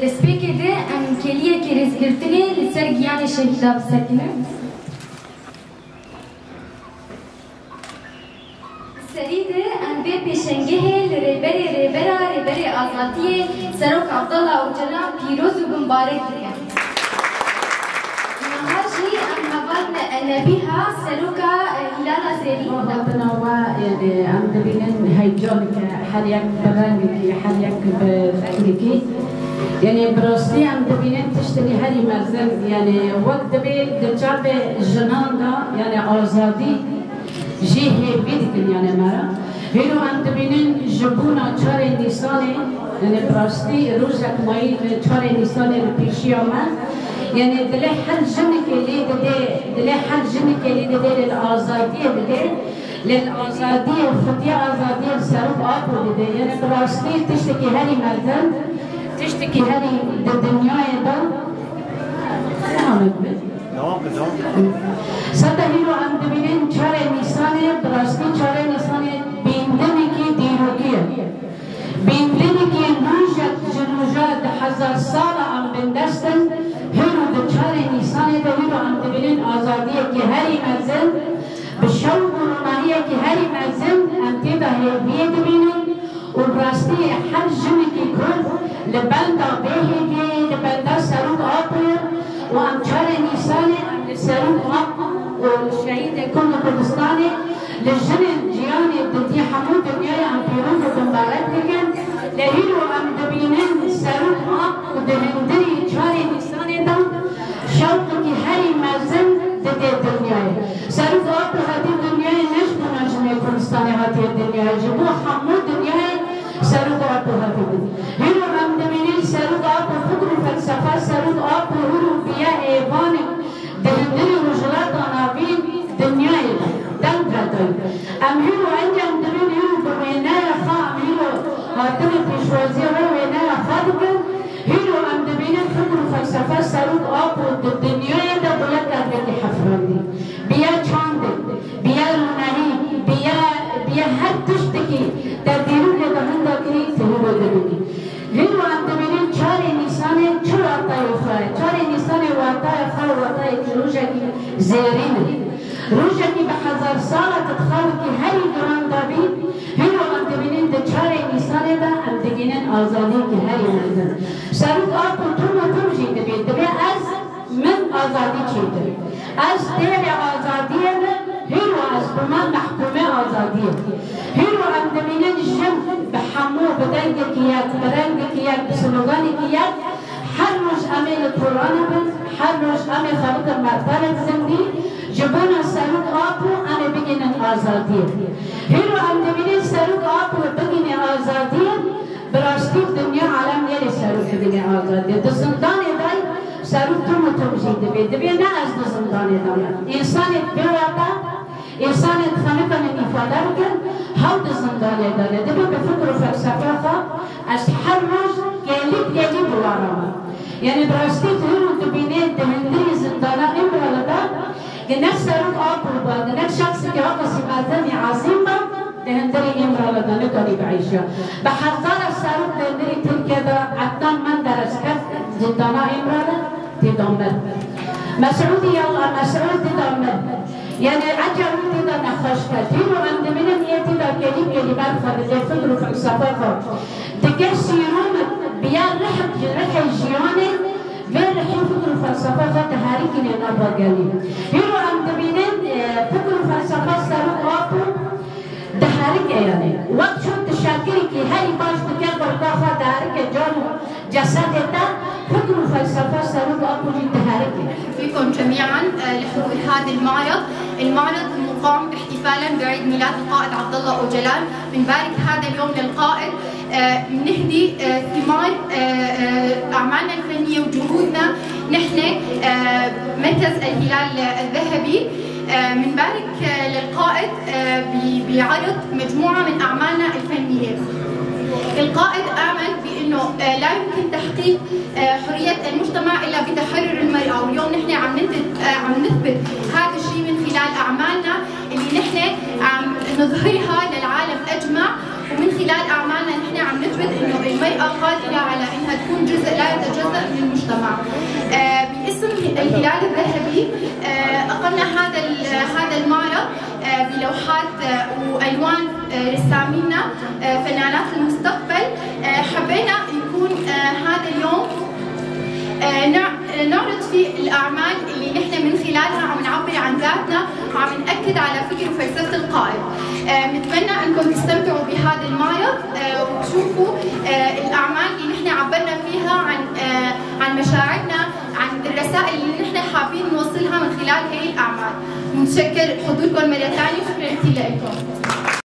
دسپیکده ام کلیه که رزگرتنی لسر گیان شهیده بسکنه سریده ام به پیشنگه لربری آزادی سروک عبدالله اوجلان پیروز و مبارک دیگه هاشي ام هبان نبيها سروكا هلال زيري وهبنا يعني ام دبينن هيجونك حريك برانك حريك بفكركي يعني براستي ام دبينن تشتري هذه مرزن يعني وقت دبي دجاب الجنان دا يعني آزادي جيه بيدكن يعني مرا هيرو ام دبينن جبونا 4 نيسان يعني براستي روزك ماي 4 نيسان بيشي عمل يعني دلي حل جنك اللي دلي حل جنك اللي للآزادية للآزادية الفتية آزادية السروق أبو يعني براستي تشتكي هذه مردن تشتكي هذه الدنيا ده ستا هيرو عم دبينين 4 نيسان براستي 4 نيسان بيندنكي ديروكية بيندنكي نوجد جنوجات 1000 سالة عم بندستن هيرو دچاره نيسان ده هيرو عم تبينين آزادية كي هاري مزن بالشوق والرمانية كي هاري مزن عم تبا هي تبينين وبراستي حل جنكي كل لبندا بيهيجي لبندا سروق أبير وعم چاره نيسان عم لسروق أبو والشهيد كل كردستاني للجنن جياني بدي حمود دنياي عم بيروز وبمبارك لكن لهيرو عم تبينين سروق أبو ودهندري چاره نيسان شوقك هاري مازن ددي الدنيا سروق أبو هذه الدنيا نجم نجم كردستاني هذه الدنيا جبو حمود دنيا سروق أبو هذه الدنيا هيرو عم تبينين سروق أبو فكر فلسفة سروق أبو هيرو بيا إيبانك دهندري رجلات نابين دنيا دنگرتن ام هیرو انجام دبین هیرو بوینای خام هیرو هاتن پیشوازی و وینای خادم هیرو ام دبینن فکر و فلسفه سروق آب و دنیای دا باید کردی حفراندی بیا چاندی بیا رونایی بیا هر تشتکی در دیرون لدهن داکری تهیرو دبینی هیرو ام دبینن 4 نیسان چور آتای خواه 4 نیسان واتای خواه واتای روژکی زیرینه روجكي ب1000 سالة تتخاوكي هاي جران دابي هيرو عم تبينين دچاره نيسان دا عم تبينين آزادي كي هاي مردن سروق آبو تمجي دبي از من آزادي چيدر از دير آزادية هيرو از بما محكومة آزادية هيرو عم تبينين جم بحمو بدنگك ياك برنگك ياك بسلوغانك ياك حرج أمي القرآن بن حرج أمي خلق المرتبة زندي جبنا سروق آبو أنا بگين آزادية هيرو عم تبينين سروق آبو بگين آزادية براستي الدنيا عالم يلي سروق بگين آزادية دزندان داي سروق تمجي دبي نا از دزندان داي إنسان بواتا إنسان خلق الإفادة بكن هاو دزندان داي دبي بفكر فلسفة از حرج كيلي بوارا يعني براستي هيرو تبينين دهندري زندانا إمرالدا جنك سروق أبو با جنك شخص كهذا سمعتني عظيمة دهندري إمرالدا نقدر بعيشها بحذر السروق دهندري تلك عدنان من درسكت زندانا إمرالا تدمر مسعودي يلا مسعود تدمر يعني عجل تدا نخشكت هيرو عند من هي تدا كلمات خارجية فكر وفلسفة تكسرون بيا رح جياني غير الحين فكر الفلسفة فتهاريك لنا بقالي هيرو عم تبينين فكر الفلسفة سروق أبو دهاريك يعني وقت شو تشاكرك هاي باش تكبر طاقة دهاريك جانو جسدتا فكر الفلسفة سروق أبو دهاريك فيكم جميعا لحضور هذا المعرض مقام احتفالا بعيد ميلاد القائد عبد الله أوجلان بنبارك هذا اليوم للقائد بنهدي ثمار أعمالنا الفنية وجهودنا نحن مركز الهلال الذهبي بنبارك للقائد بعرض مجموعة من أعمالنا الفنية. القائد آمن بأنه لا يمكن تحقيق حرية المجتمع إلا بتحرر المرأة واليوم نحن عم نثبت هذا الشيء من خلال أعمالنا اللي نحن عم نظهرها للعالم أجمع ومن خلال أعمالنا نحن عم نثبت أنه المرأة قادرة على أنها انها تكون جزء لا يتجزأ من المجتمع. باسم الهلال الذهبي اقمنا هذا المعرض بلوحات والوان رسامينا فنانات المستقبل. حبينا يكون هذا اليوم نعرض فيه الأعمال اللي نحن من خلالها عم نعبر عن ذاتنا وعم نأكد على فكر وفلسفة القائد. نتمنى أنكم تستمتعوا بهذا المعرض وتشوفوا الأعمال اللي نحن عبرنا فيها عن مشاعرنا، عن الرسائل اللي نحن حابين نوصلها من خلال هي الأعمال. متشكر حضوركم مرة ثانية، شكرا كثير لكم.